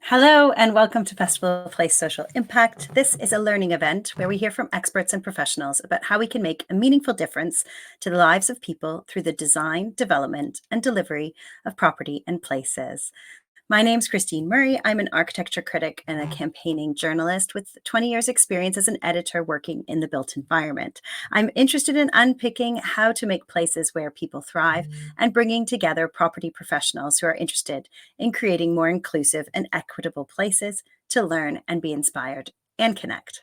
Hello and welcome to Festival Place Social Impact. This is a learning event where we hear from experts and professionals about how we can make a meaningful difference to the lives of people through the design, development, and delivery of property and places. My name's Christine Murray. I'm an architecture critic and a campaigning journalist with 20 years experience as an editor working in the built environment. I'm interested in unpicking how to make places where people thrive and bringing together property professionals who are interested in creating more inclusive and equitable places to learn and be inspired and connect.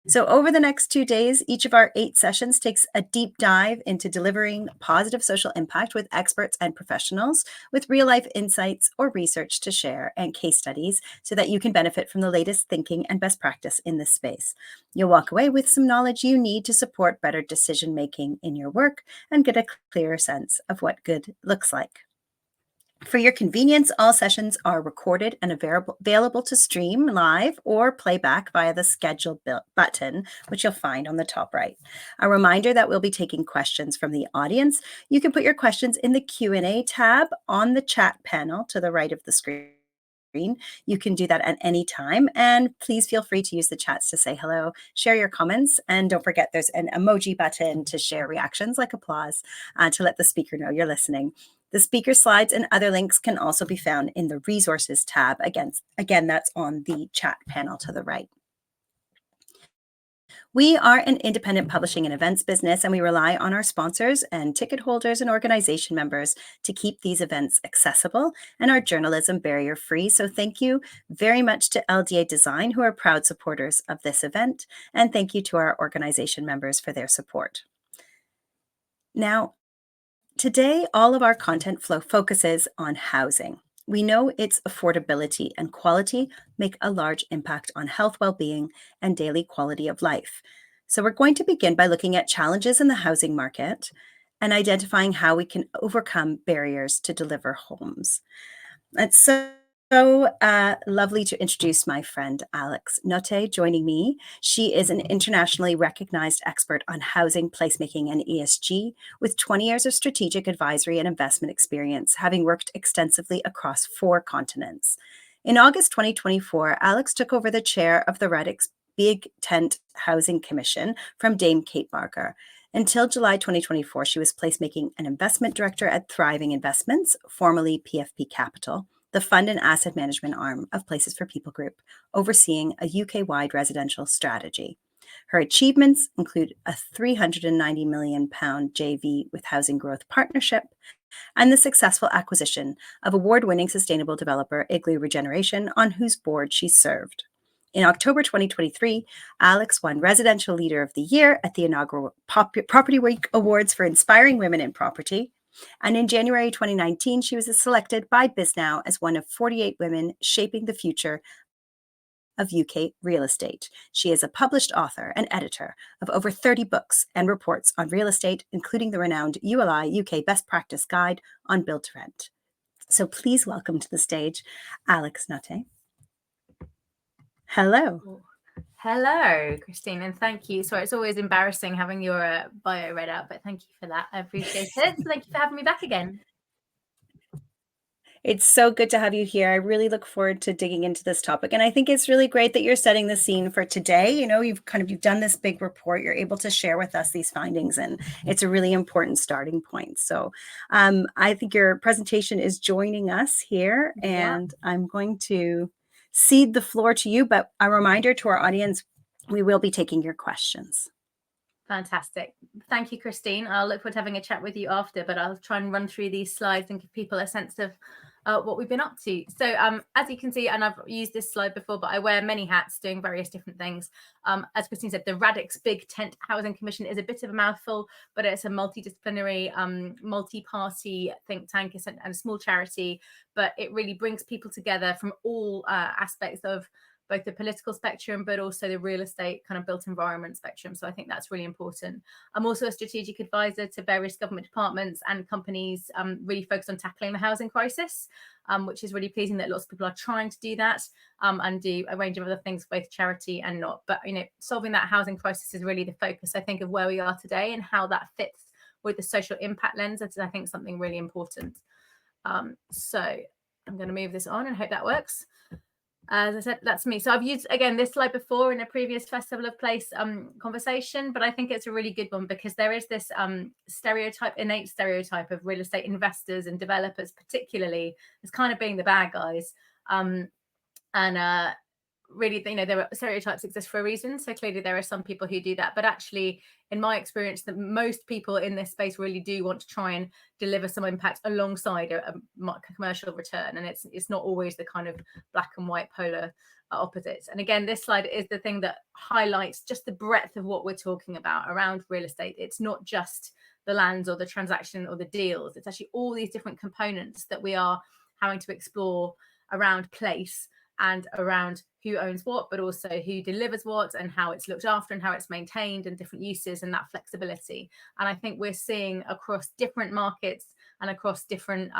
So over the next 2 days, each of our 8 sessions takes a deep dive into delivering positive social impact with experts and professionals with real life insights or research to share and case studies so that you can benefit from the latest thinking and best practice in this space. You'll walk away with some knowledge you need to support better decision making in your work and get a clearer sense of what good looks like. For your convenience, all sessions are recorded and available to stream live or playback via the schedule button, which you'll find on the top right. A reminder that we'll be taking questions from the audience. You can put your questions in the Q&A tab on the chat panel to the right of the screen. You can do that at any time, and please feel free to use the chats to say hello, share your comments, and don't forget there's an emoji button to share reactions like applause to let the speaker know you're listening. The speaker slides and other links can also be found in the resources tab. Again, that's on the chat panel to the right. We are an independent publishing and events business, and we rely on our sponsors and ticket holders and organization members to keep these events accessible and our journalism barrier free. So thank you very much to LDA Design, who are proud supporters of this event, and thank you to our organization members for their support. Now, today, all of our content flow focuses on housing. We know its affordability and quality make a large impact on health, well-being, and daily quality of life. So we're going to begin by looking at challenges in the housing market and identifying how we can overcome barriers to deliver homes. It's so lovely to introduce my friend Alex Notte joining me. She is an internationally recognized expert on housing, placemaking, and ESG with 20 years of strategic advisory and investment experience, having worked extensively across 4 continents. In August 2024, Alex took over the chair of the Reddix Big Tent Housing Commission from Dame Kate Barker. Until July 2024, she was placemaking and investment director at Thriving Investments, formerly PFP Capital, the fund and asset management arm of Places for People Group, overseeing a UK-wide residential strategy. Her achievements include a £390 million JV with Housing Growth Partnership and the successful acquisition of award-winning sustainable developer Igloo Regeneration, on whose board she served. In October 2023, Alex won Residential Leader of the Year at the inaugural Property Week Awards for Inspiring Women in Property. And in January 2019, she was selected by BizNow as one of 48 women shaping the future of UK real estate. She is a published author and editor of over 30 books and reports on real estate, including the renowned ULI UK Best Practice Guide on Build to Rent. So please welcome to the stage, Alex Notte. Hello. Hello, Christine, and thank you. Sorry, it's always embarrassing having your bio read out, but thank you for that. I appreciate it. So thank you for having me back again. It's so good to have you here. I really look forward to digging into this topic. And I think it's really great that you're setting the scene for today. You know, you've done this big report. You're able to share with us these findings, and it's a really important starting point. So I think your presentation is joining us here, and I'm going to cede the floor to you. But a reminder to our audience, we will be taking your questions. Fantastic. Thank you, Christine. I'll look forward to having a chat with you after, but I'll try and run through these slides and give people a sense of what we've been up to. So as you can see, and I've used this slide before, but I wear many hats doing various different things. As Christine said, the Radix Big Tent Housing Commission is a bit of a mouthful, but it's a multidisciplinary, multi-party think tank and a small charity, but it really brings people together from all aspects of both the political spectrum, but also the real estate kind of built environment spectrum. So I think that's really important. I'm also a strategic advisor to various government departments and companies really focused on tackling the housing crisis, which is really pleasing that lots of people are trying to do that and do a range of other things, both charity and not. But, solving that housing crisis is really the focus, I think, of where we are today and how that fits with the social impact lens. That's, I think, something really important. So I'm going to move this on and hope that works. As I said, that's me. So I've used, again, this slide before in a previous Festival of Place conversation, but I think it's a really good one because there is this innate stereotype of real estate investors and developers, particularly, as kind of being the bad guys. Really, there are stereotypes exist for a reason. So clearly there are some people who do that, but actually, in my experience, that most people in this space really do want to try and deliver some impact alongside a commercial return. And it's not always the kind of black and white polar opposites. And again, this slide is the thing that highlights just the breadth of what we're talking about around real estate. It's not just the lands or the transaction or the deals. It's actually all these different components that we are having to explore around place and around who owns what, but also who delivers what and how it's looked after and how it's maintained and different uses and that flexibility. And I think we're seeing across different markets and across different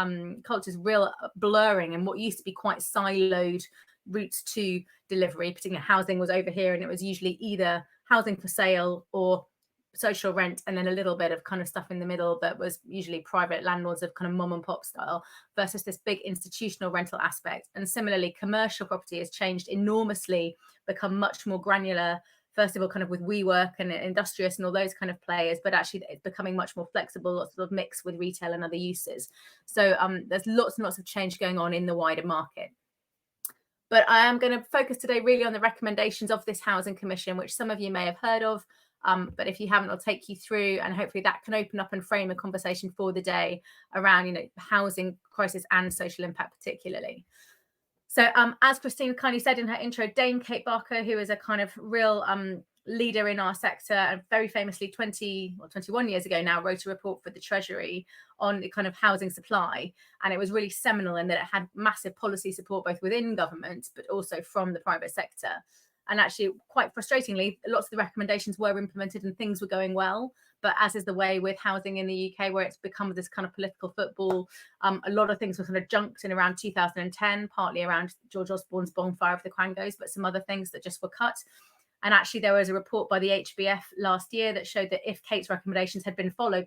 cultures real blurring and what used to be quite siloed routes to delivery. Particularly housing was over here and it was usually either housing for sale or social rent, and then a little bit of kind of stuff in the middle that was usually private landlords of kind of mom and pop style, versus this big institutional rental aspect. And similarly, commercial property has changed enormously, become much more granular, first of all, kind of with WeWork and Industrious and all those kind of players, but actually it's becoming much more flexible, lots of mix with retail and other uses. So there's lots and lots of change going on in the wider market. But I am going to focus today really on the recommendations of this Housing Commission, which some of you may have heard of. But if you haven't, I'll take you through, and hopefully that can open up and frame a conversation for the day around, housing crisis and social impact particularly. So as Christine kindly said in her intro, Dame Kate Barker, who is a kind of real leader in our sector, and very famously 21 years ago now wrote a report for the Treasury on the kind of housing supply. And it was really seminal in that it had massive policy support both within government, but also from the private sector. And actually, quite frustratingly, lots of the recommendations were implemented and things were going well. But as is the way with housing in the UK, where it's become this kind of political football, a lot of things were kind of junked in around 2010, partly around George Osborne's bonfire of the Quangos, but some other things that just were cut. And actually, there was a report by the HBF last year that showed that if Kate's recommendations had been followed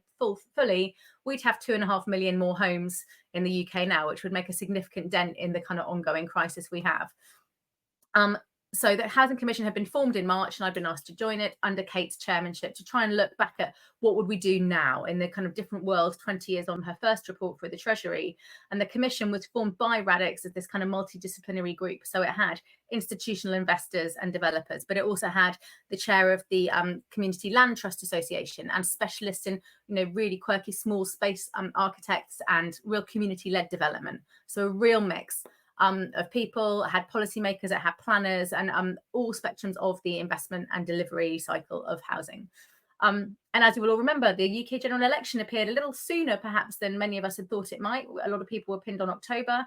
fully, we'd have 2.5 million more homes in the UK now, which would make a significant dent in the kind of ongoing crisis we have. So the Housing Commission had been formed in March, and I've been asked to join it under Kate's chairmanship to try and look back at what would we do now in the kind of different world 20 years on her first report for the Treasury. And the Commission was formed by Radix as this kind of multidisciplinary group. So it had institutional investors and developers, but it also had the chair of the Community Land Trust Association and specialists in, really quirky small space architects and real community-led development. So a real mix. Of people, had policymakers, it had planners, and all spectrums of the investment and delivery cycle of housing. And as you will all remember, the UK general election appeared a little sooner perhaps than many of us had thought it might. A lot of people were pinned on October.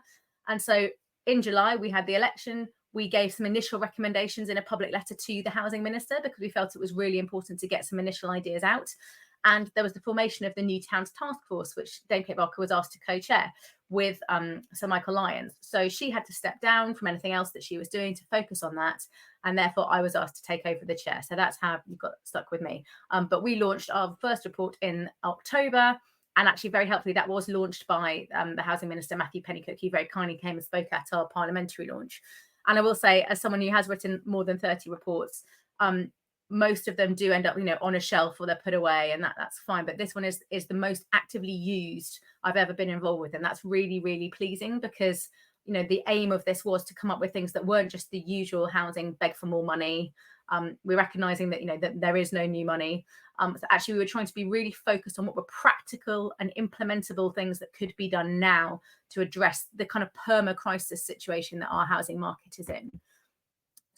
And so in July, we had the election. We gave some initial recommendations in a public letter to the housing minister because we felt it was really important to get some initial ideas out. And there was the formation of the New Towns Task Force, which Dame Kate Barker was asked to co-chair with Sir Michael Lyons. So she had to step down from anything else that she was doing to focus on that. And therefore, I was asked to take over the chair. So that's how you got stuck with me. But we launched our first report in October. And actually, very helpfully, that was launched by the Housing Minister, Matthew Pennycook. He very kindly came and spoke at our parliamentary launch. And I will say, as someone who has written more than 30 reports, most of them do end up, on a shelf or they're put away, and that's fine. But this one is the most actively used I've ever been involved with. And that's really, really pleasing because, the aim of this was to come up with things that weren't just the usual housing, beg for more money, we're recognizing that, that there is no new money. So actually, we were trying to be really focused on what were practical and implementable things that could be done now to address the kind of perma-crisis situation that our housing market is in.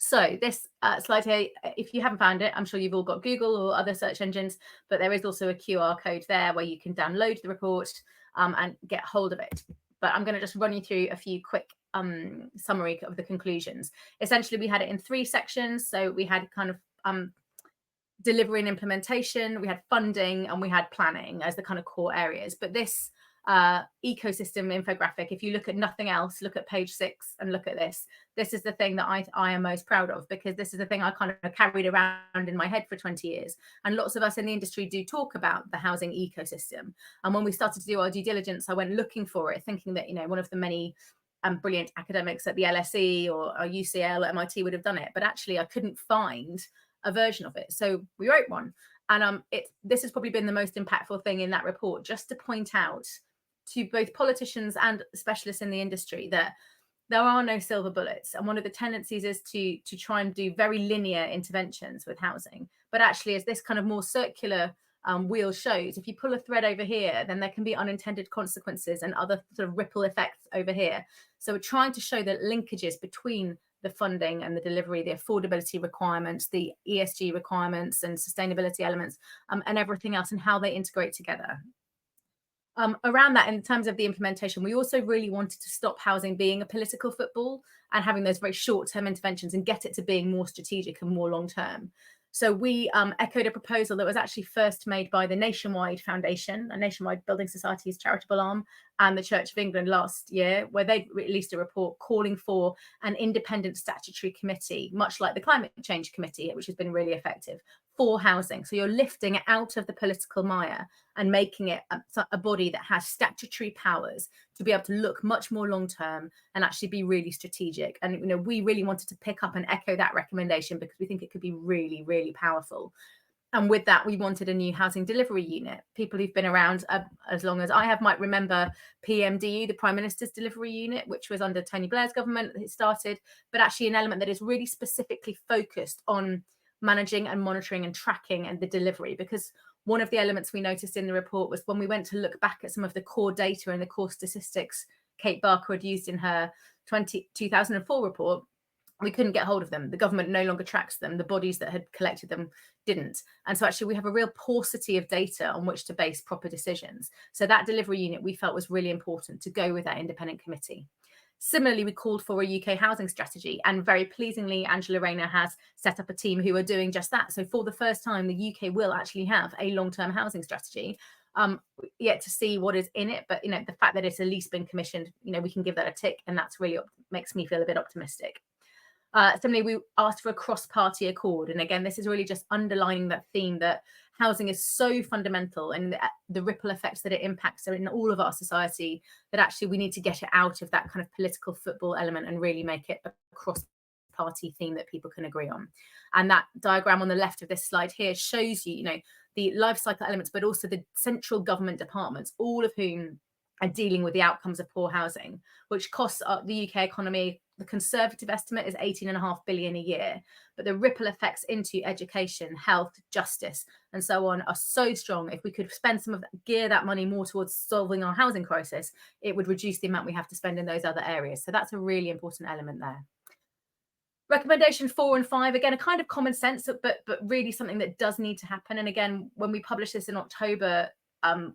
So this slide here, if you haven't found it, I'm sure you've all got Google or other search engines, but there is also a QR code there where you can download the report and get hold of it. But I'm going to just run you through a few quick summary of the conclusions. Essentially, we had it in 3 sections. So we had kind of delivery and implementation, we had funding, and we had planning as the kind of core areas. But this ecosystem infographic, if you look at nothing else, look at page 6 and look at this. This is the thing that I am most proud of, because this is the thing I kind of carried around in my head for 20 years. And lots of us in the industry do talk about the housing ecosystem. And when we started to do our due diligence, I went looking for it, thinking that, one of the many brilliant academics at the LSE or UCL or MIT would have done it. But actually, I couldn't find a version of it. So we wrote one. And this has probably been the most impactful thing in that report, just to point out to both politicians and specialists in the industry that there are no silver bullets. And one of the tendencies is to try and do very linear interventions with housing. But actually, as this kind of more circular wheel shows, if you pull a thread over here, then there can be unintended consequences and other sort of ripple effects over here. So we're trying to show the linkages between the funding and the delivery, the affordability requirements, the ESG requirements and sustainability elements, and everything else, and how they integrate together. Around that, in terms of the implementation, we also really wanted to stop housing being a political football and having those very short-term interventions and get it to being more strategic and more long-term. So we echoed a proposal that was actually first made by the Nationwide Foundation, a Nationwide Building Society's charitable arm, and the Church of England last year, where they released a report calling for an independent statutory committee, much like the Climate Change Committee, which has been really effective, for housing. So you're lifting it out of the political mire and making it a body that has statutory powers to be able to look much more long term and actually be really strategic. And we really wanted to pick up and echo that recommendation because we think it could be really, really powerful. And with that, we wanted a new housing delivery unit. People who've been around as long as I have might remember PMDU, the Prime Minister's Delivery Unit, which was under Tony Blair's government that it started, but actually an element that is really specifically focused on managing and monitoring and tracking and the delivery. Because one of the elements we noticed in the report was when we went to look back at some of the core data and the core statistics Kate Barker had used in her 2004 report, we couldn't get hold of them. The government no longer tracks them. The bodies that had collected them didn't. And so actually we have a real paucity of data on which to base proper decisions. So that delivery unit we felt was really important to go with that independent committee. Similarly, we called for a UK housing strategy, and very pleasingly, Angela Rayner has set up a team who are doing just that. So for the first time, the UK will actually have a long-term housing strategy. Yet to see what is in it, but the fact that it's at least been commissioned, we can give that a tick, and that's really makes me feel a bit optimistic. Similarly, we asked for a cross-party accord. And again, this is really just underlining that theme that housing is so fundamental and the ripple effects that it impacts are in all of our society, that actually we need to get it out of that kind of political football element and really make it a cross-party theme that people can agree on. And that diagram on the left of this slide here shows you, the life cycle elements, but also the central government departments, all of whom are dealing with the outcomes of poor housing, which costs the UK economy. The conservative estimate is 18.5 billion a year, but the ripple effects into education, health, justice, and so on are so strong. If we could spend some of that, gear that money more towards solving our housing crisis, it would reduce the amount we have to spend in those other areas. So that's a really important element there. Recommendation 4 and 5, again, a kind of common sense, but really something that does need to happen. And again, when we published this in October,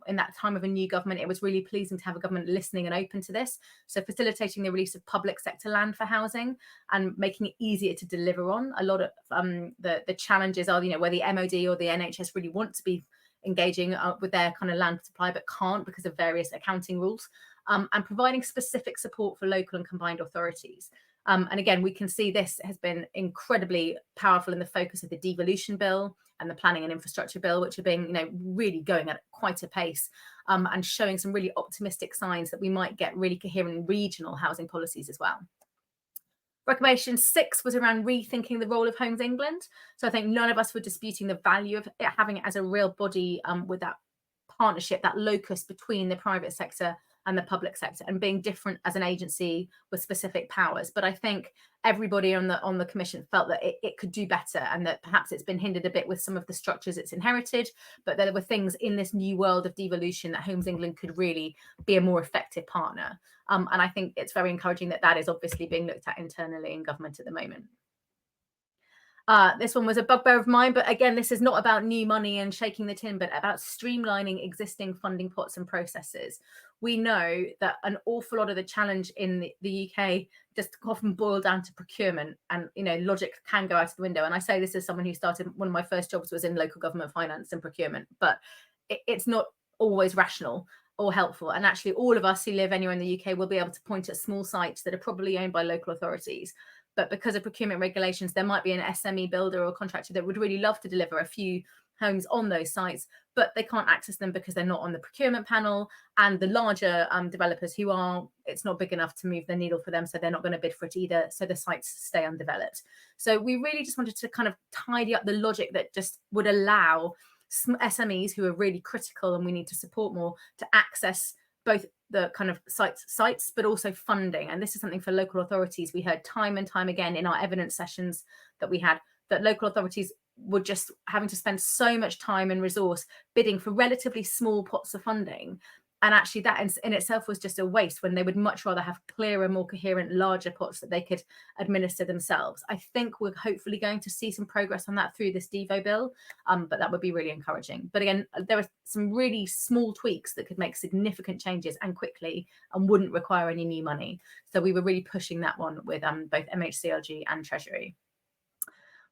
in that time of a new government, it was really pleasing to have a government listening and open to this. So facilitating the release of public sector land for housing and making it easier to deliver on. A lot of the challenges are, where the MOD or the NHS really want to be engaging with their kind of land supply, but can't because of various accounting rules, and providing specific support for local and combined authorities. And again, we can see this has been incredibly powerful in the focus of the devolution bill and the planning and infrastructure bill, which are being, really going at quite a pace, and showing some really optimistic signs that we might get really coherent regional housing policies as well. Recommendation 6 was around rethinking the role of Homes England. So I think none of us were disputing the value of it, having it as a real body with that partnership, that locus between the private sector and the public sector, and being different as an agency with specific powers. But I think everybody on the commission felt that it could do better, and that perhaps it's been hindered a bit with some of the structures it's inherited, but there were things in this new world of devolution that Homes England could really be a more effective partner. And I think it's very encouraging that that is obviously being looked at internally in government at the moment. This one was a bugbear of mine, but again, this is not about new money and shaking the tin, but about streamlining existing funding pots and processes. We know that an awful lot of the challenge in the UK just often boil down to procurement, and logic can go out of the window. And I say this as someone who started, one of my first jobs was in local government finance and procurement, but it's not always rational or helpful. And actually, all of us who live anywhere in the UK will be able to point at small sites that are probably owned by local authorities. But because of procurement regulations, there might be an SME builder or contractor that would really love to deliver a few homes on those sites, but they can't access them because they're not on the procurement panel. And the larger developers it's not big enough to move the needle for them, so they're not going to bid for it either. So the sites stay undeveloped. So we really just wanted to kind of tidy up the logic that just would allow SMEs who are really critical and we need to support more to access both the kind of sites, but also funding. And this is something for local authorities. We heard time and time again in our evidence sessions that we had, that local authorities were just having to spend so much time and resource bidding for relatively small pots of funding. And actually that in itself was just a waste, when they would much rather have clearer, more coherent, larger pots that they could administer themselves. I think we're hopefully going to see some progress on that through this Devo bill, but that would be really encouraging. But again, there are some really small tweaks that could make significant changes and quickly, and wouldn't require any new money. So we were really pushing that one with both MHCLG and Treasury.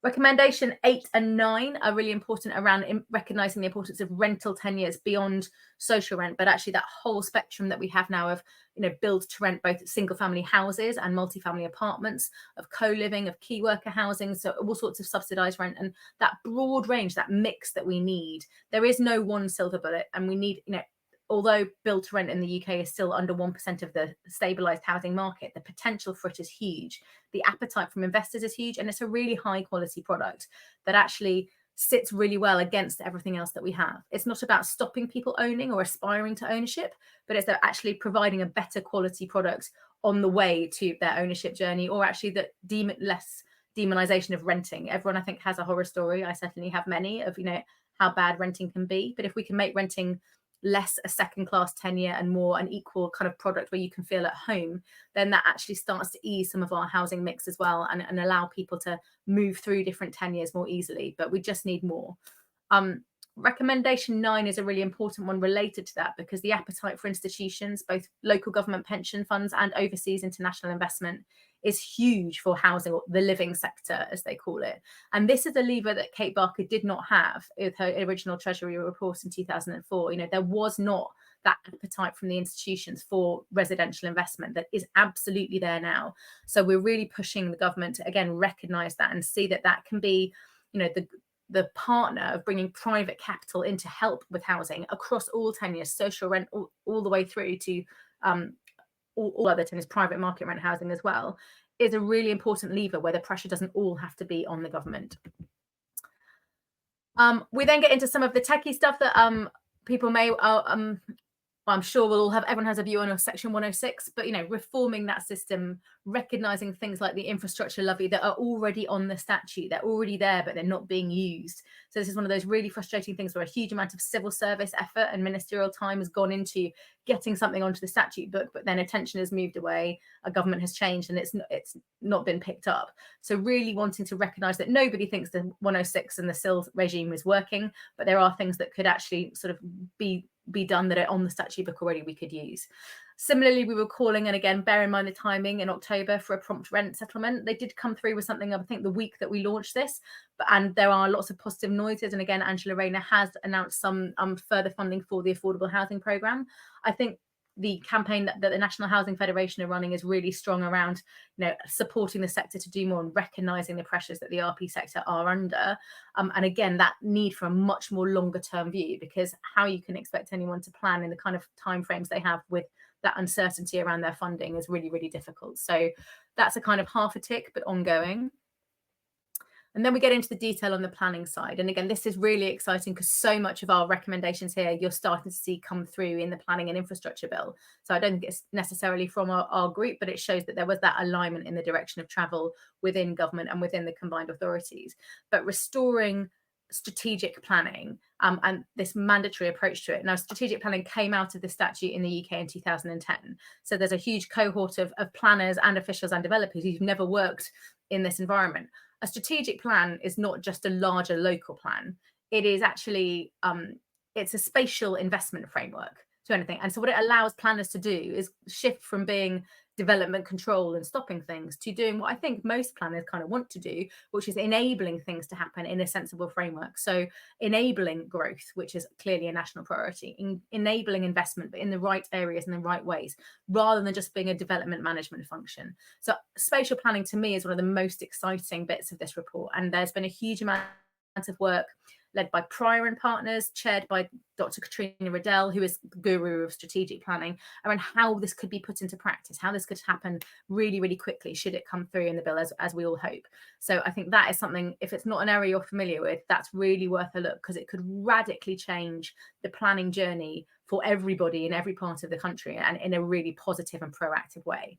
Recommendation 8 and 9 are really important around recognising the importance of rental tenures beyond social rent, but actually that whole spectrum that we have now of build to rent, both single family houses and multifamily apartments, of co-living, of key worker housing, so all sorts of subsidised rent, and that broad range, that mix that we need. There is no one silver bullet, and we need, although build to rent in the UK is still under 1% of the stabilised housing market, the potential for it is huge. The appetite from investors is huge, and it's a really high quality product that actually sits really well against everything else that we have. It's not about stopping people owning or aspiring to ownership, but it's actually providing a better quality product on the way to their ownership journey, or actually that less demonization of renting. Everyone, I think, has a horror story. I certainly have many of, how bad renting can be. But if we can make renting less a second class tenure and more an equal kind of product where you can feel at home, then that actually starts to ease some of our housing mix as well, and allow people to move through different tenures more easily. But we just need more. Recommendation 9 is a really important one related to that, because the appetite for institutions, both local government pension funds and overseas international investment, is huge for housing, or the living sector, as they call it. And this is a lever that Kate Barker did not have with her original Treasury report in 2004. There was not that appetite from the institutions for residential investment that is absolutely there now. So we're really pushing the government to, again, recognise that and see that that can be, the partner of bringing private capital in to help with housing across all tenures, social rent, all the way through to all other tenures, private market rent housing as well, is a really important lever where the pressure doesn't all have to be on the government. We then get into some of the techie stuff that people may I'm sure everyone has a view on Section 106, but reforming that system, recognizing things like the infrastructure levy that are already on the statute, they're already there, but they're not being used. So this is one of those really frustrating things where a huge amount of civil service effort and ministerial time has gone into getting something onto the statute book, but then attention has moved away, a government has changed, and it's not been picked up. So really wanting to recognize that nobody thinks the 106 and the SIL regime is working, but there are things that could actually sort of be done that are on the statute book already we could use. Similarly, we were calling, and again, bear in mind the timing, in October for a prompt rent settlement. They did come through with something, I think, the week that we launched this, and there are lots of positive noises. And again, Angela Rayner has announced some further funding for the affordable housing programme. I think the campaign that the National Housing Federation are running is really strong around, supporting the sector to do more and recognising the pressures that the RP sector are under. And again, that need for a much more longer term view, because how you can expect anyone to plan in the kind of timeframes they have with that uncertainty around their funding is really, really difficult. So that's a kind of half a tick, but ongoing. And then we get into the detail on the planning side. And again, this is really exciting because so much of our recommendations here you're starting to see come through in the planning and infrastructure bill. So I don't think it's necessarily from our group, but it shows that there was that alignment in the direction of travel within government and within the combined authorities. But restoring strategic planning and this mandatory approach to it. Now, strategic planning came out of the statute in the UK in 2010. So there's a huge cohort of planners and officials and developers who've never worked in this environment. A strategic plan is not just a larger local plan. It is actually, it's a spatial investment framework to anything. And so what it allows planners to do is shift from being development control and stopping things to doing what I think most planners kind of want to do, which is enabling things to happen in a sensible framework. So enabling growth, which is clearly a national priority, enabling investment, but in the right areas and the right ways, rather than just being a development management function. So spatial planning to me is one of the most exciting bits of this report. And there's been a huge amount of work led by Prior and Partners, chaired by Dr. Katrina Riddell, who is the guru of strategic planning, around how this could be put into practice, how this could happen really, really quickly, should it come through in the bill, as we all hope. So I think that is something, if it's not an area you're familiar with, that's really worth a look, because it could radically change the planning journey for everybody in every part of the country, and in a really positive and proactive way.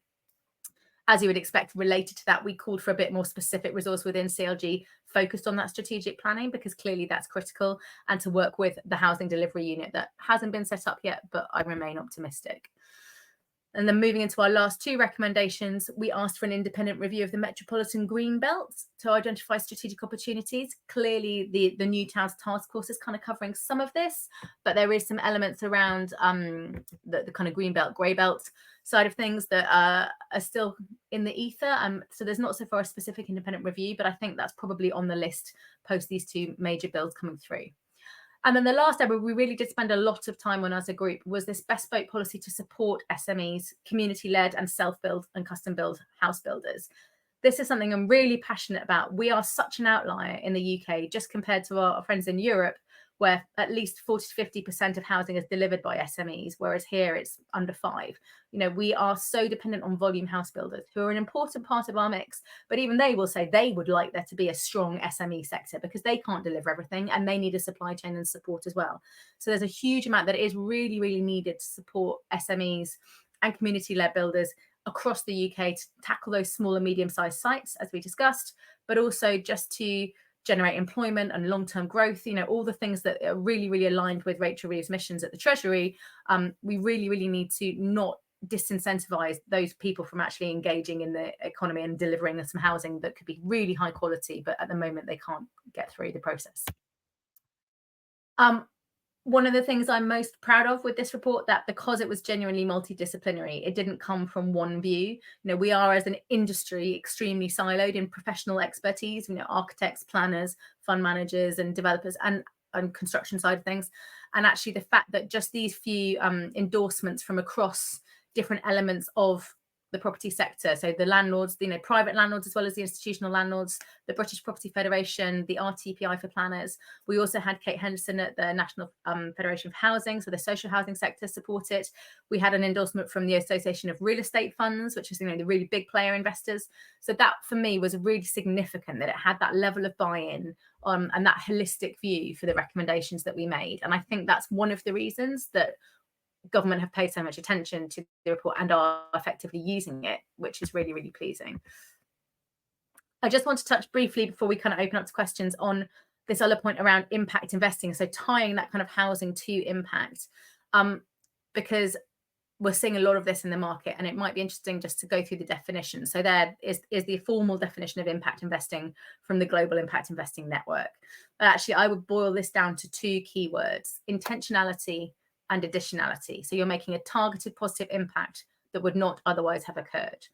As you would expect, related to that, we called for a bit more specific resource within CLG focused on that strategic planning, because clearly that's critical, and to work with the housing delivery unit that hasn't been set up yet, but I remain optimistic. And then moving into our last two recommendations, we asked for an independent review of the Metropolitan Green Belt to identify strategic opportunities. Clearly, the New Towns Task Force is kind of covering some of this, but there is some elements around the kind of Green Belt, Grey Belt side of things that are still in the ether. So there's not so far a specific independent review, but I think that's probably on the list post these two major bills coming through. And then the last area we really did spend a lot of time on as a group was this bespoke policy to support SMEs, community-led and self-build and custom-build house builders. This is something I'm really passionate about. We are such an outlier in the UK, just compared to our friends in Europe, where at least 40 to 50% of housing is delivered by SMEs, whereas here it's under 5%. You know, we are so dependent on volume house builders, who are an important part of our mix, but even they will say they would like there to be a strong SME sector, because they can't deliver everything and they need a supply chain and support as well. So there's a huge amount that is really, really needed to support SMEs and community-led builders across the UK to tackle those small and medium-sized sites, as we discussed, but also just to generate employment and long-term growth, you know, all the things that are really, really aligned with Rachel Reeves' missions at the Treasury. We really, really need to not disincentivize those people from actually engaging in the economy and delivering some housing that could be really high quality, but at the moment they can't get through the process. One of the things I'm most proud of with this report, that because it was genuinely multidisciplinary, it didn't come from one view. You know, we are as an industry extremely siloed in professional expertise, you know, architects, planners, fund managers and developers and construction side of things. And actually the fact that just these few endorsements from across different elements of the property sector, so the landlords, you know, private landlords as well as the institutional landlords, the British Property Federation, the RTPI for planners. We also had Kate Henderson at the National Federation of Housing, so the social housing sector support it. We had an endorsement from the Association of Real Estate Funds, which is, you know, the really big player investors. So that for me was really significant, that it had that level of buy-in and that holistic view for the recommendations that we made. And I think that's one of the reasons that government have paid so much attention to the report and are effectively using it, which is really, really pleasing. I just want to touch briefly before we kind of open up to questions on this other point around impact investing. So tying that kind of housing to impact, because we're seeing a lot of this in the market, and it might be interesting just to go through the definition. So there is the formal definition of impact investing from the Global Impact Investing Network. But actually, I would boil this down to two keywords: intentionality and additionality. So you're making a targeted positive impact that would not otherwise have occurred.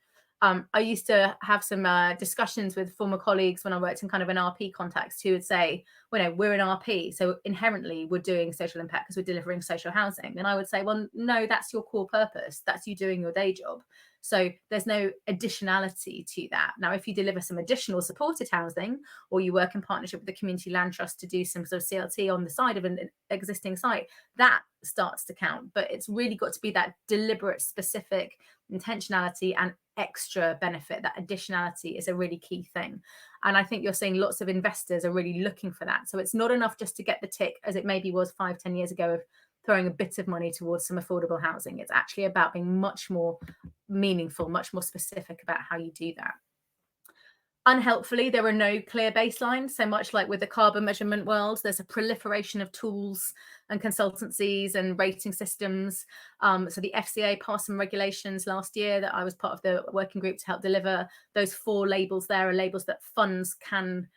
I used to have some discussions with former colleagues when I worked in kind of an RP context, who would say, well, no, we're an RP, so inherently we're doing social impact because we're delivering social housing. And I would say, well, no, that's your core purpose. That's you doing your day job. So there's no additionality to that. Now, if you deliver some additional supported housing, or you work in partnership with the Community Land Trust to do some sort of CLT on the side of an existing site, that starts to count. But it's really got to be that deliberate, specific intentionality and extra benefit. That additionality is a really key thing. And I think you're seeing lots of investors are really looking for that. So it's not enough just to get the tick, as it maybe was 5-10 years ago, of throwing a bit of money towards some affordable housing. It's actually about being much more meaningful, much more specific about how you do that. Unhelpfully, there are no clear baselines. So much like with the carbon measurement world, there's a proliferation of tools and consultancies and rating systems. So the FCA passed some regulations last year that I was part of the working group to help deliver. Those 4 labels there are labels that funds can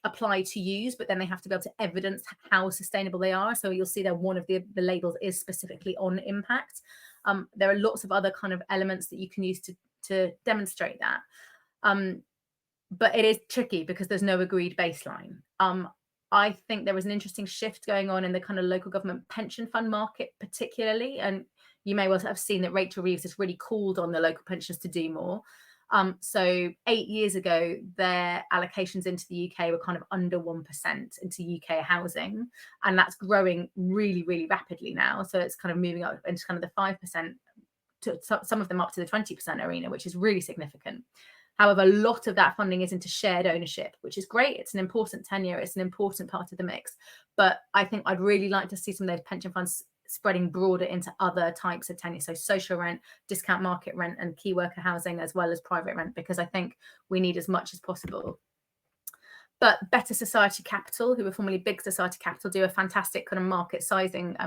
apply to use, but then they have to be able to evidence how sustainable they are. So you'll see that one of the labels is specifically on impact. There are lots of other kind of elements that you can use to demonstrate that. But it is tricky because there's no agreed baseline. I think there was an interesting shift going on in the kind of local government pension fund market, particularly. And you may well have seen that Rachel Reeves has really called on the local pensions to do more. So 8 years ago, their allocations into the UK were kind of under 1% into UK housing. And that's growing really, really rapidly now. So it's kind of moving up into kind of the 5%, to some of them up to the 20% arena, which is really significant. However, a lot of that funding is into shared ownership, which is great. It's an important tenure. It's an important part of the mix. But I think I'd really like to see some of those pension funds spreading broader into other types of tenure. So social rent, discount market rent, and key worker housing, as well as private rent, because I think we need as much as possible. But Better Society Capital, who were formerly Big Society Capital, do a fantastic kind of market sizing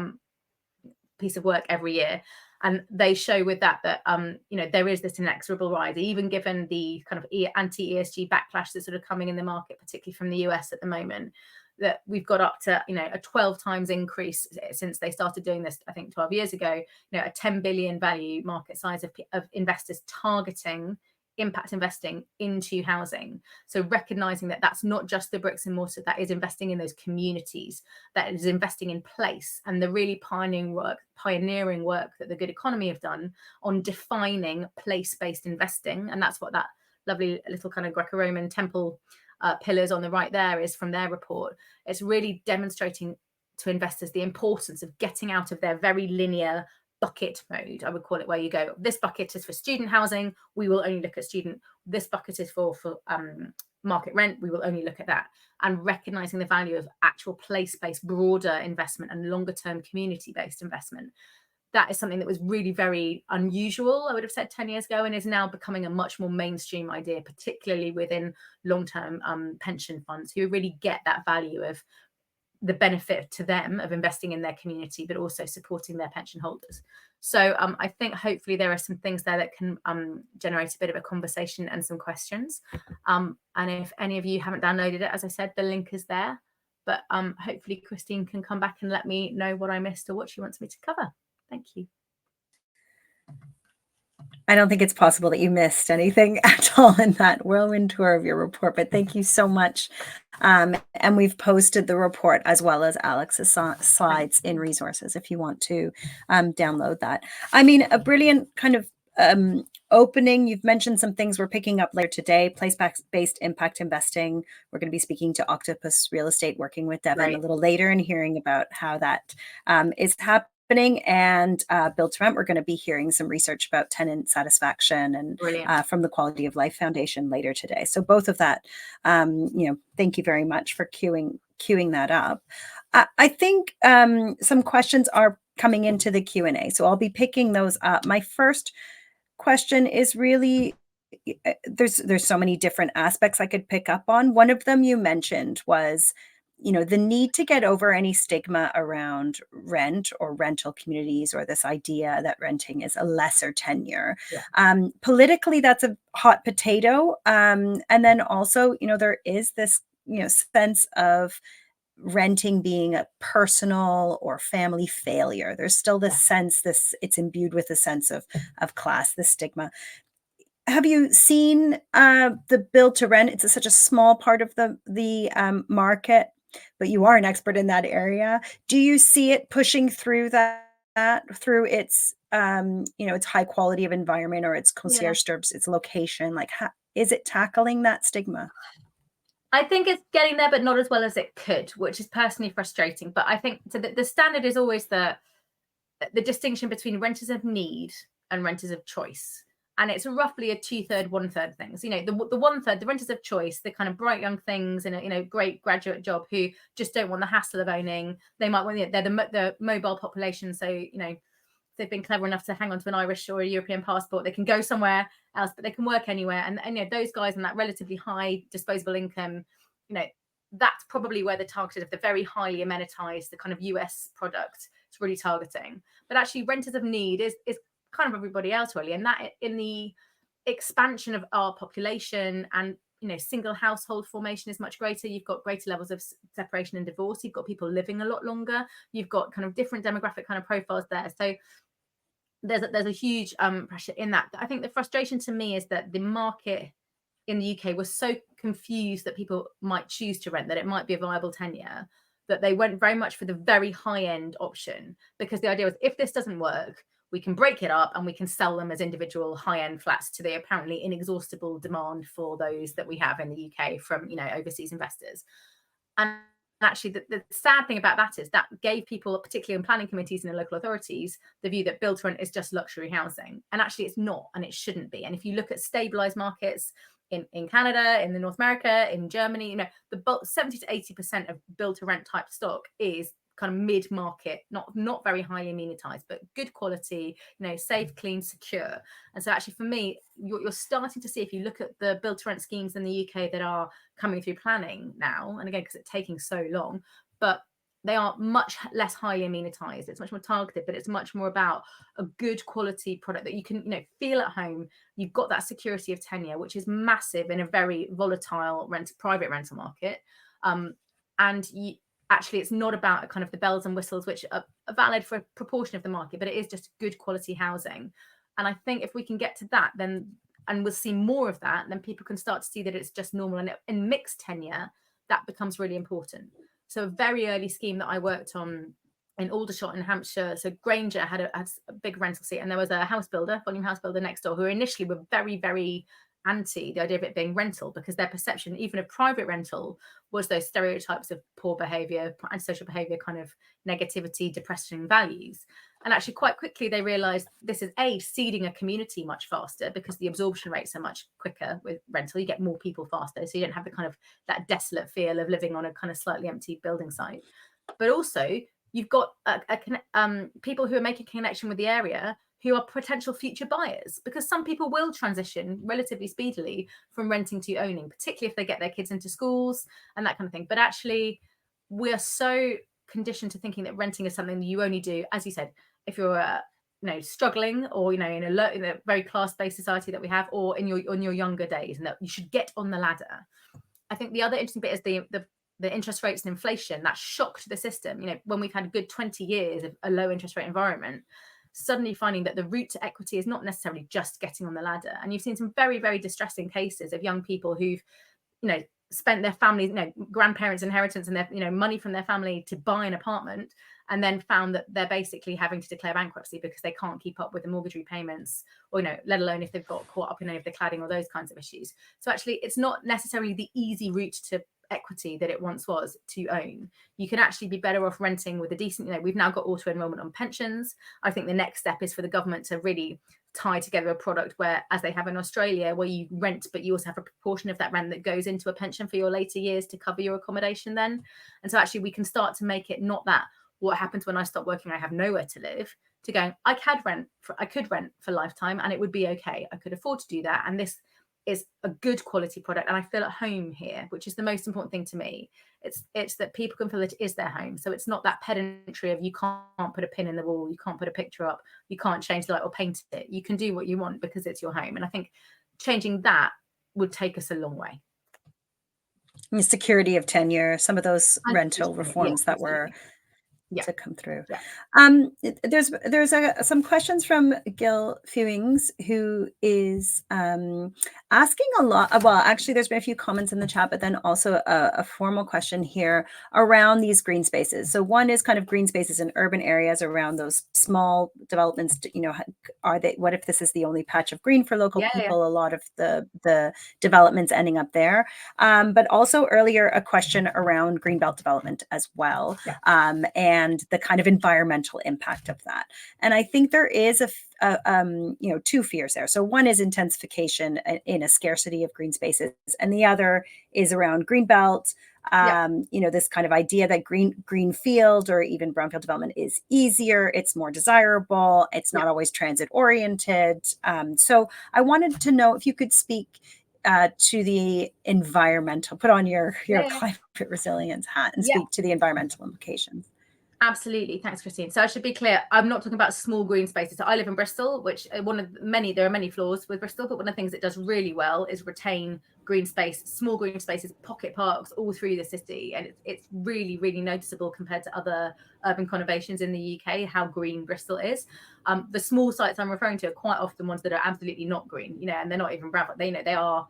piece of work every year. And they show with that, there is this inexorable rise, even given the kind of anti-ESG backlash that's sort of coming in the market, particularly from the US at the moment, that we've got up to, a 12 times increase since they started doing this, I think 12 years ago, a 10 billion value market size of investors targeting impact investing into housing. So recognizing that that's not just the bricks and mortar, that is investing in those communities, that is investing in place, and the really pioneering work that the Good Economy have done on defining place-based investing. And that's what that lovely little kind of Greco-Roman temple pillars on the right there is from their report. It's really demonstrating to investors the importance of getting out of their very linear bucket mode, I would call it, where you go, this bucket is for student housing, we will only look at student. This bucket is for market rent, we will only look at that. And recognizing the value of actual place-based, broader investment and longer-term community-based investment. That is something that was really very unusual, I would have said 10 years ago, and is now becoming a much more mainstream idea, particularly within long-term pension funds, who really get that value of the benefit to them of investing in their community, but also supporting their pension holders. So I think hopefully there are some things there that can generate a bit of a conversation and some questions. And if any of you haven't downloaded it, as I said, the link is there. But hopefully Christine can come back and let me know what I missed or what she wants me to cover. Thank you. I don't think it's possible that you missed anything at all in that whirlwind tour of your report, but thank you so much. And we've posted the report as well as Alex's slides in resources if you want to download that. I mean, a brilliant kind of opening. You've mentioned some things we're picking up later today, place-based impact investing. We're going to be speaking to Octopus Real Estate, working with Devin a little later and hearing about how that is happening. And Build to Rent, we're going to be hearing some research about tenant satisfaction and from the Quality of Life Foundation later today. So both of that, thank you very much for queuing that up. I think some questions are coming into the Q&A, so I'll be picking those up. My first question is really, there's so many different aspects I could pick up on. One of them you mentioned was the need to get over any stigma around rent or rental communities, or this idea that renting is a lesser tenure. Yeah. Politically, that's a hot potato. And then also, there is this, sense of renting being a personal or family failure. There's still this sense, it's imbued with a sense of class, this stigma. Have you seen the Build to Rent? It's such a small part of the market, but you are an expert in that area. Do you see it pushing through that through its its high quality of environment or its concierge service, its location? Like, is it tackling that stigma? I think it's getting there, but not as well as it could, which is personally frustrating. But I think so the standard is always the distinction between renters of need and renters of choice. And it's roughly a 2/3, 1/3 things. The 1/3, the renters of choice, the kind of bright young things in a great graduate job who just don't want the hassle of owning. They might want they're the mobile population. So, they've been clever enough to hang on to an Irish or a European passport. They can go somewhere else, but they can work anywhere. And those guys on that relatively high disposable income, that's probably where the targeted of the very highly amenitized, the kind of US product is really targeting. But actually, renters of need is kind of everybody else really, and that in the expansion of our population and single household formation is much greater. You've got greater levels of separation and divorce. You've got people living a lot longer. You've got kind of different demographic kind of profiles there. So there's a huge pressure in that. I think the frustration to me is that the market in the UK was so confused that people might choose to rent, that it might be a viable tenure, that they went very much for the very high end option, because the idea was, if this doesn't work, we can break it up and we can sell them as individual high-end flats to the apparently inexhaustible demand for those that we have in the UK from overseas investors. And actually, the sad thing about that is that gave people, particularly in planning committees and in local authorities, the view that build to rent is just luxury housing. And actually it's not, and it shouldn't be. And if you look at stabilized markets in Canada, in the North America, in Germany, the bulk, 70 to 80% of build to rent type stock is kind of mid-market, not very highly amenitized, but good quality, safe, clean, secure. And so actually for me, you're starting to see, if you look at the build to rent schemes in the UK that are coming through planning now, and again, because it's taking so long, but they are much less highly amenitized. It's much more targeted, but it's much more about a good quality product that you can, feel at home. You've got that security of tenure, which is massive in a very volatile private rental market. Actually, it's not about kind of the bells and whistles, which are valid for a proportion of the market, but it is just good quality housing. And I think if we can get to that, then, and we'll see more of that, then people can start to see that it's just normal. And in mixed tenure, that becomes really important. So a very early scheme that I worked on in Aldershot in Hampshire. So Granger had a big rental seat, and there was a house builder, volume house builder next door, who initially were very, very anti the idea of it being rental, because their perception, even of private rental, was those stereotypes of poor behavior, antisocial behavior, kind of negativity, depressing values. And actually quite quickly they realized this is seeding a community much faster, because the absorption rates are much quicker with rental. You get more people faster, so you don't have the kind of that desolate feel of living on a kind of slightly empty building site. But also you've got people who are making a connection with the area, who are potential future buyers, because some people will transition relatively speedily from renting to owning, particularly if they get their kids into schools and that kind of thing. But actually, we're so conditioned to thinking that renting is something that you only do, as you said, if you're struggling, or in a very class-based society that we have, or in your younger days, and that you should get on the ladder. I think the other interesting bit is the interest rates and inflation that shocked the system. When we've had a good 20 years of a low interest rate environment, suddenly finding that the route to equity is not necessarily just getting on the ladder. And you've seen some very, very distressing cases of young people who've, spent their family, grandparents' inheritance and their, money from their family to buy an apartment, and then found that they're basically having to declare bankruptcy because they can't keep up with the mortgage repayments, or, let alone if they've got caught up in any of the cladding or those kinds of issues. So actually, it's not necessarily the easy route to equity that it once was to own. You can actually be better off renting with a decent, we've now got auto enrollment on pensions. I think the next step is for the government to really tie together a product where, as they have in Australia, where you rent, but you also have a proportion of that rent that goes into a pension for your later years to cover your accommodation then. And so actually we can start to make it not that what happens when I stop working, I have nowhere to live, to going, I could rent for lifetime and it would be okay. I could afford to do that. And this is a good quality product, and I feel at home here, which is the most important thing to me. It's that people can feel it is their home. So it's not that pedantry of, you can't put a pin in the wall, you can't put a picture up, you can't change the light or paint it. You can do what you want because it's your home. And I think changing that would take us a long way. And the security of tenure, some of those rental reforms that were to come through. Yeah. There's some questions from Gil Fewings, who is asking a lot. Well, actually, there's been a few comments in the chat, but then also a formal question here around these green spaces. So one is kind of green spaces in urban areas around those small developments. You know, are they? What if this is the only patch of green for local people? A lot of the developments ending up there. But also earlier a question around greenbelt development as well, and the kind of environmental impact of that. And I think there is two fears there. So one is intensification in a scarcity of green spaces, and the other is around greenbelt. This kind of idea that green field or even brownfield development is easier, it's more desirable, it's not always transit oriented. So I wanted to know if you could speak to the environmental, put on your climate resilience hat and speak to the environmental implications. Absolutely. Thanks, Christine. So I should be clear, I'm not talking about small green spaces. So I live in Bristol, which there are many flaws with Bristol, but one of the things it does really well is retain green space, small green spaces, pocket parks all through the city. And it's really, really noticeable compared to other urban conurbations in the UK, how green Bristol is. The small sites I'm referring to are quite often ones that are absolutely not green, and they're not even brown, but they are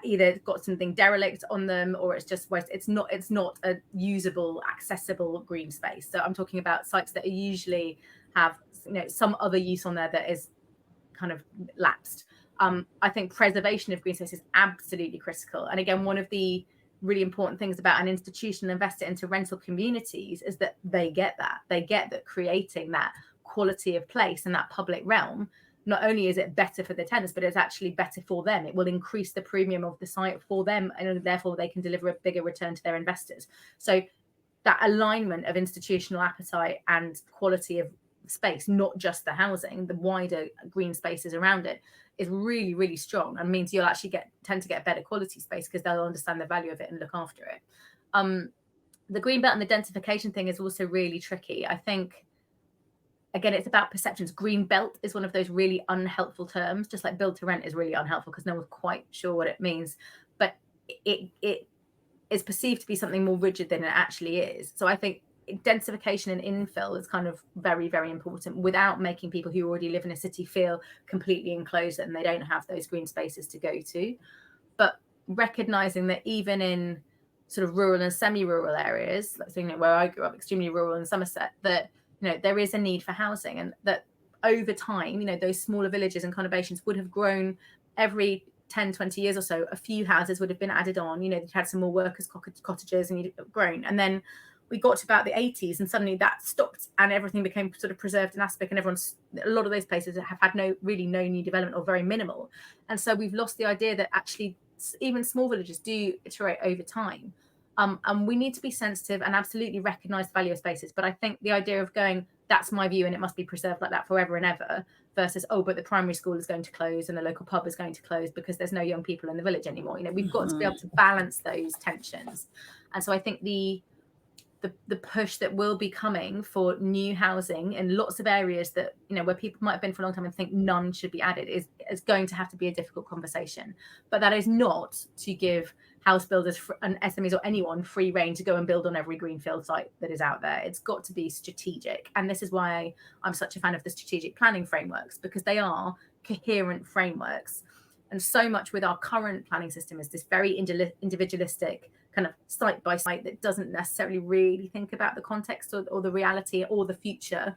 either got something derelict on them, or it's just it's not a usable, accessible green space. So I'm talking about sites that usually have some other use on there that is kind of lapsed. I think preservation of green space is absolutely critical. And again, one of the really important things about an institutional investor into rental communities is that they get that creating that quality of place and that public realm, not only is it better for the tenants, but it's actually better for them. It will increase the premium of the site for them, and therefore they can deliver a bigger return to their investors. So that alignment of institutional appetite and quality of space, not just the housing, the wider green spaces around it, is really, really strong, and means you'll actually tend to get better quality space because they'll understand the value of it and look after it. The green belt and the densification thing is also really tricky. I think, again, it's about perceptions. Green belt is one of those really unhelpful terms, just like build to rent is really unhelpful because no one's quite sure what it means. But it is perceived to be something more rigid than it actually is. So I think densification and infill is kind of very, very important without making people who already live in a city feel completely enclosed and they don't have those green spaces to go to. But recognizing that even in sort of rural and semi-rural areas, like where I grew up, extremely rural in Somerset, that there is a need for housing, and that over time, those smaller villages and conurbations would have grown every 10, 20 years or so. A few houses would have been added on, you'd had some more workers' cottages and you'd grown. And then we got to about the 80s and suddenly that stopped and everything became sort of preserved in aspect, and a lot of those places have had no new development or very minimal. And so we've lost the idea that actually even small villages do iterate over time. And we need to be sensitive and absolutely recognize the value of spaces. But I think the idea of going, that's my view and it must be preserved like that forever and ever, versus, but the primary school is going to close and the local pub is going to close because there's no young people in the village anymore. We've got to be able to balance those tensions. And so I think the push that will be coming for new housing in lots of areas that, where people might have been for a long time and think none should be added is going to have to be a difficult conversation. But that is not to give house builders and SMEs or anyone free rein to go and build on every greenfield site that is out there. It's got to be strategic. And this is why I'm such a fan of the strategic planning frameworks, because they are coherent frameworks. And so much with our current planning system is this very individualistic kind of site by site that doesn't necessarily really think about the context or the reality or the future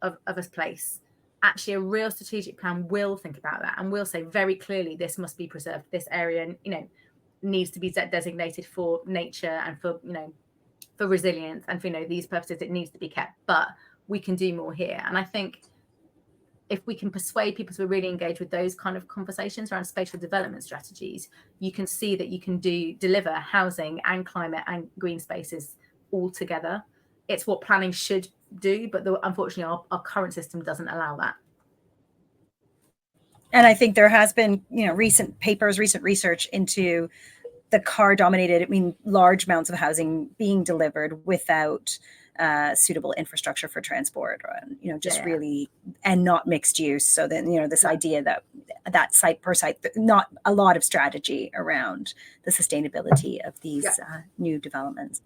of a place. Actually, a real strategic plan will think about that and will say very clearly, this must be preserved. This area, needs to be designated for nature and for resilience, and for these purposes it needs to be kept, but we can do more here. And I think if we can persuade people to really engage with those kind of conversations around spatial development strategies, you can see that you can deliver housing and climate and green spaces all together. It's what planning should do, but unfortunately our current system doesn't allow that. And I think there has been, recent research into the car-dominated, large amounts of housing being delivered without suitable infrastructure for transport, really, and not mixed use. So then, this idea that site per site, not a lot of strategy around the sustainability of these new developments.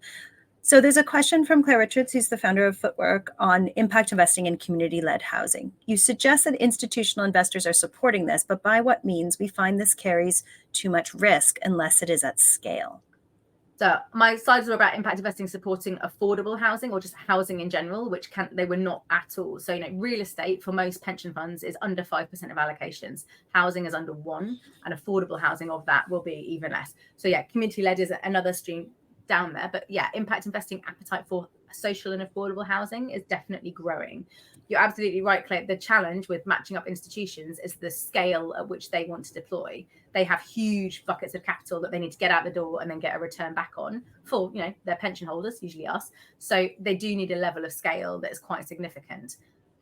So there's a question from Claire Richards, who's the founder of Footwork, on impact investing in community-led housing. You suggest that institutional investors are supporting this, but by what means? We find this carries too much risk unless it is at scale. So my slides were about impact investing supporting affordable housing or just housing in general, which they were not at all. So, real estate for most pension funds is under 5% of allocations. Housing is under 1%, and affordable housing of that will be even less. So yeah, community-led is another stream down there. But yeah, impact investing appetite for social and affordable housing is definitely growing. You're absolutely right, Claire. The challenge with matching up institutions is the scale at which they want to deploy. They have huge buckets of capital that they need to get out the door and then get a return back on for, their pension holders, usually us. So they do need a level of scale that is quite significant.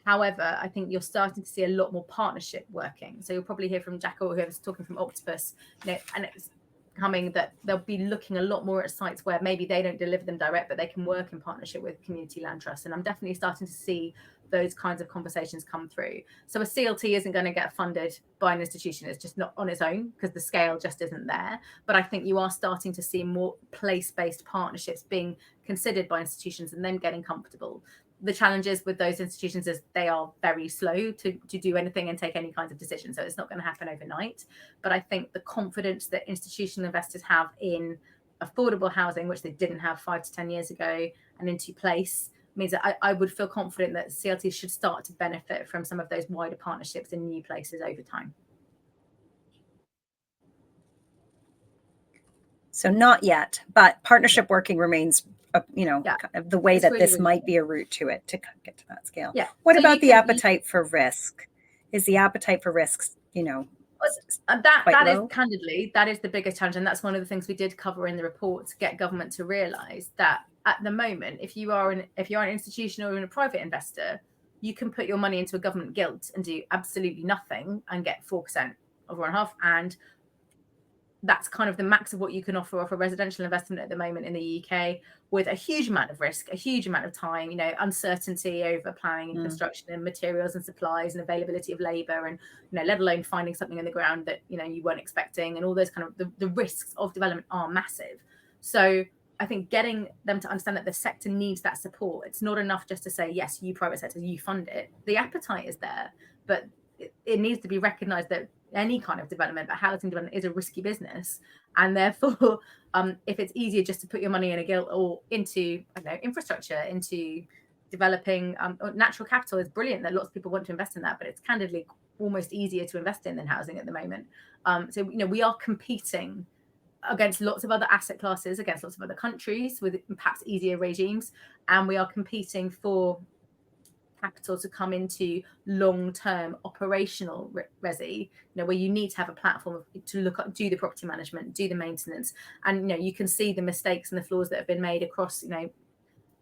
However, I think you're starting to see a lot more partnership working. So you'll probably hear from Jack or whoever's talking from Octopus, and it's coming that they'll be looking a lot more at sites where maybe they don't deliver them direct, but they can work in partnership with community land trusts. And I'm definitely starting to see those kinds of conversations come through. So a CLT isn't going to get funded by an institution. It's just not on its own because the scale just isn't there. But I think you are starting to see more place-based partnerships being considered by institutions and them getting comfortable. The challenges with those institutions is they are very slow to do anything and take any kinds of decision. So it's not going to happen overnight. But I think the confidence that institutional investors have in affordable housing, which they didn't have 5 to 10 years ago, and into place, means that I would feel confident that CLTs should start to benefit from some of those wider partnerships in new places over time. So not yet, but partnership working remains, the way that this might be a route to it to get to that scale. Yeah. What about the appetite for risk? Is the appetite for risks, that is candidly, that is the biggest challenge. And that's one of the things we did cover in the report to get government to realize that at the moment, if you're an institution or in a private investor, you can put your money into a government gilt and do absolutely nothing and get 4% or 1.5%. And that's kind of the max of what you can offer a residential investment at the moment in the UK, with a huge amount of risk, a huge amount of time, uncertainty over planning and construction and materials and supplies and availability of labor, and let alone finding something in the ground that you weren't expecting, and all those kind of the risks of development are massive. So I think getting them to understand that the sector needs that support. It's not enough just to say, yes, you private sector, you fund it. The appetite is there, but it needs to be recognized that any kind of development, but housing development is a risky business. And therefore, if it's easier just to put your money in a gilt or into infrastructure, into developing natural capital, is brilliant that lots of people want to invest in that, but it's candidly almost easier to invest in than housing at the moment. So we are competing against lots of other asset classes, against lots of other countries with perhaps easier regimes, and we are competing for capital to come into long-term operational resi, where you need to have a platform to look at, do the property management, do the maintenance, and you can see the mistakes and the flaws that have been made across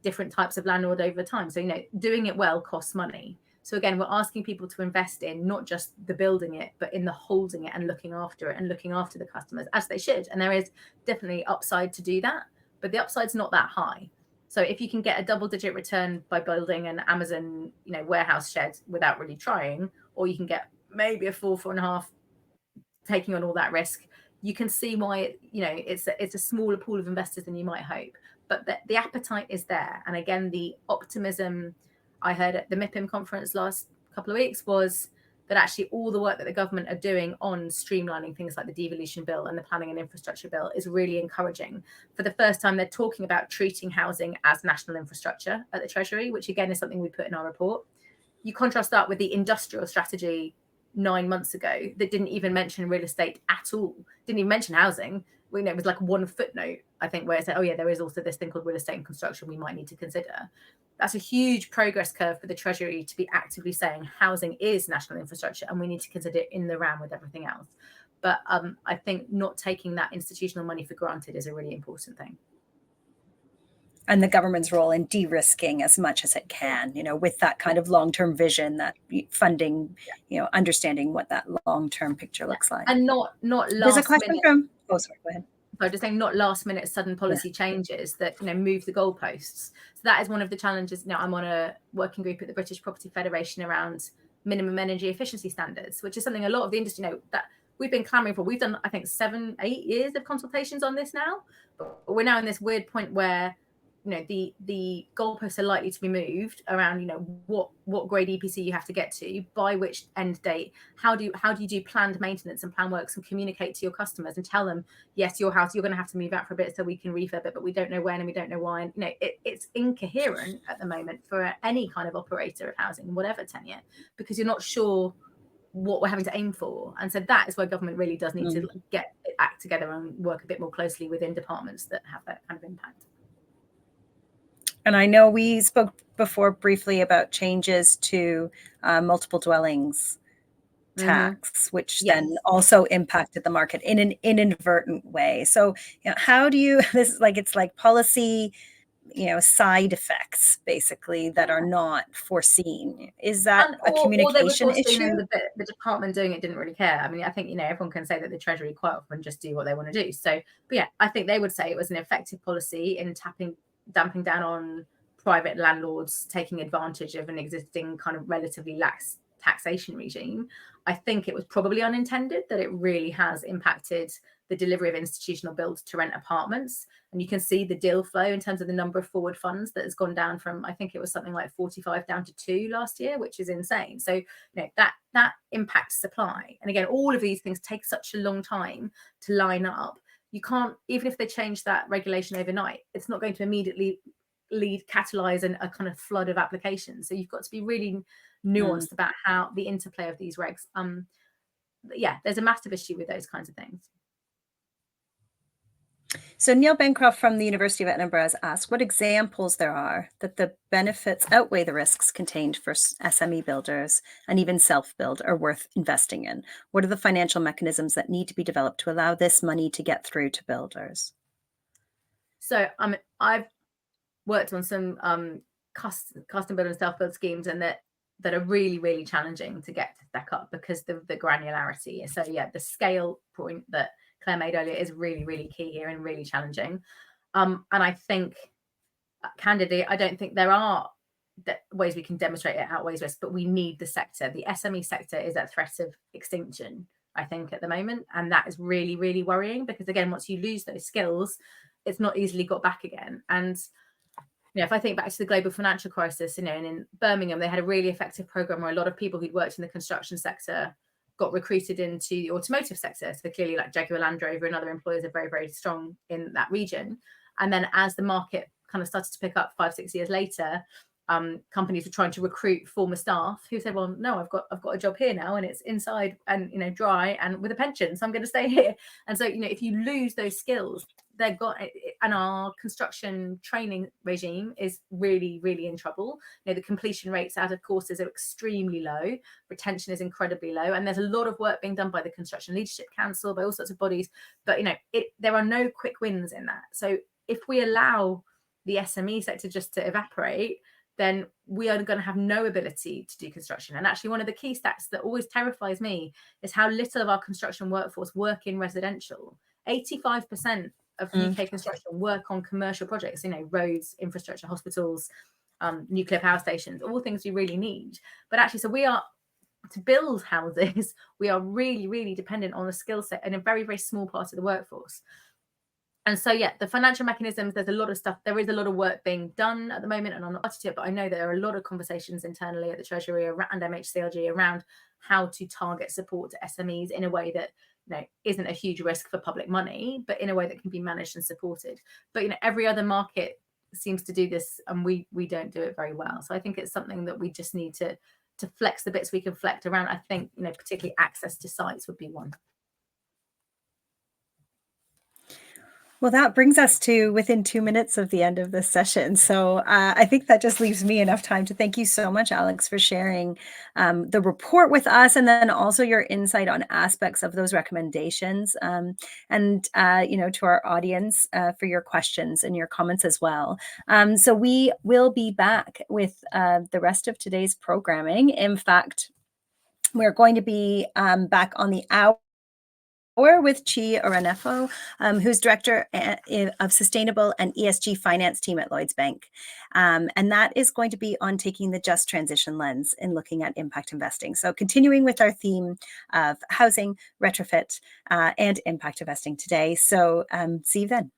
different types of landlord over time. So doing it well costs money. So again, we're asking people to invest in not just the building it, but in the holding it and looking after it and looking after the customers, as they should. And there is definitely upside to do that, but the upside's not that high. So if you can get a double-digit return by building an Amazon, warehouse shed without really trying, or you can get maybe a 4.5, taking on all that risk, you can see why it's a smaller pool of investors than you might hope. But the appetite is there, and again, the optimism I heard at the MIPIM conference last couple of weeks was that actually all the work that the government are doing on streamlining things like the devolution bill and the planning and infrastructure bill is really encouraging. For the first time, they're talking about treating housing as national infrastructure at the Treasury, which again is something we put in our report. You contrast that with the industrial strategy 9 months ago that didn't even mention real estate at all, didn't even mention housing. It was like one footnote, I think, where it said, oh yeah, there is also this thing called real estate and construction we might need to consider. That's a huge progress curve for the Treasury to be actively saying housing is national infrastructure and we need to consider it in the round with everything else. But I think not taking that institutional money for granted is a really important thing. And the government's role in de-risking as much as it can, with that kind of long-term vision, that funding, understanding what that long-term picture looks like. And not last There's a question minute. from, oh, sorry, go ahead. So just saying, not last minute sudden policy changes that move the goalposts. So that is one of the challenges. I'm on a working group at the British Property Federation around minimum energy efficiency standards, which is something a lot of the industry that we've been clamoring for. We've done, I think, 7-8 years of consultations on this now, but we're now in this weird point where the goalposts are likely to be moved around, what grade EPC you have to get to by which end date. How do you do planned maintenance and plan works and communicate to your customers and tell them, yes, your house, you're going to have to move out for a bit so we can refurb it, but we don't know when and we don't know why. And it's incoherent at the moment for any kind of operator of housing, whatever tenure, because you're not sure what we're having to aim for. And so that is where government really does need to get it act together and work a bit more closely within departments that have that kind of impact. And I know we spoke before briefly about changes to multiple dwellings tax, which then also impacted the market in an inadvertent way. So, how do you, it's like policy, side effects basically that are not foreseen. Is that a communication issue? And the department doing it didn't really care. I mean, I think, everyone can say that the Treasury quite often just do what they want to do. So, but yeah, I think they would say it was an effective policy in damping down on private landlords taking advantage of an existing kind of relatively lax taxation regime. I think it was probably unintended, that it really has impacted the delivery of institutional build to rent apartments. And you can see the deal flow in terms of the number of forward funds that has gone down from, I think it was something like 45 down to 2 last year, which is insane. So that impacts supply. And again, all of these things take such a long time to line up. You can't, even if they change that regulation overnight, it's not going to immediately catalyze a kind of flood of applications. So you've got to be really nuanced about how the interplay of these regs. There's a massive issue with those kinds of things. So Neil Bancroft from the University of Edinburgh has asked what examples there are that the benefits outweigh the risks contained for SME builders and even self-build are worth investing in. What are the financial mechanisms that need to be developed to allow this money to get through to builders? So I've worked on some custom build and self-build schemes, and that are really, really challenging to get to stack up because of the granularity. So the scale point that Claire made earlier is really, really key here and really challenging. And I think, candidly, I don't think there are ways we can demonstrate it outweighs risk, but we need the sector. The SME sector is at threat of extinction, I think, at the moment. And that is really, really worrying because, again, once you lose those skills, it's not easily got back again. And if I think back to the global financial crisis, and in Birmingham, they had a really effective program where a lot of people who'd worked in the construction sector got recruited into the automotive sector. So clearly, like Jaguar Land Rover and other employers are very, very strong in that region. And then as the market kind of started to pick up 5-6 years later, companies were trying to recruit former staff who said, well, no, I've got a job here now and it's inside and, dry and with a pension. So I'm going to stay here. And so, if you lose those skills, and our construction training regime is really, really in trouble. The completion rates out of courses are extremely low. Retention is incredibly low. And there's a lot of work being done by the Construction Leadership Council, by all sorts of bodies. But, there are no quick wins in that. So if we allow the SME sector just to evaporate, then we are going to have no ability to do construction. And actually, one of the key stats that always terrifies me is how little of our construction workforce work in residential. 85% of UK construction work on commercial projects, roads, infrastructure, hospitals, nuclear power stations, all things we really need. But actually, so we are, to build houses, we are really, really dependent on the skill set and a very, very small part of the workforce. And so, the financial mechanisms, there's a lot of stuff. There is a lot of work being done at the moment, and I'm not to it, but I know there are a lot of conversations internally at the Treasury and MHCLG around how to target support to SMEs in a way that isn't a huge risk for public money, but in a way that can be managed and supported. But every other market seems to do this, and we don't do it very well. So I think it's something that we just need to flex the bits we can flex around. I think particularly access to sites would be one. Well, that brings us to within 2 minutes of the end of this session. So I think that just leaves me enough time to thank you so much, Alex, for sharing the report with us, and then also your insight on aspects of those recommendations, and to our audience for your questions and your comments as well. So we will be back with the rest of today's programming. In fact, we're going to be back on the hour with Chi Orenefo, who's Director of Sustainable and ESG Finance Team at Lloyds Bank. And that is going to be on taking the just transition lens in looking at impact investing. So continuing with our theme of housing, retrofit, and impact investing today. So see you then.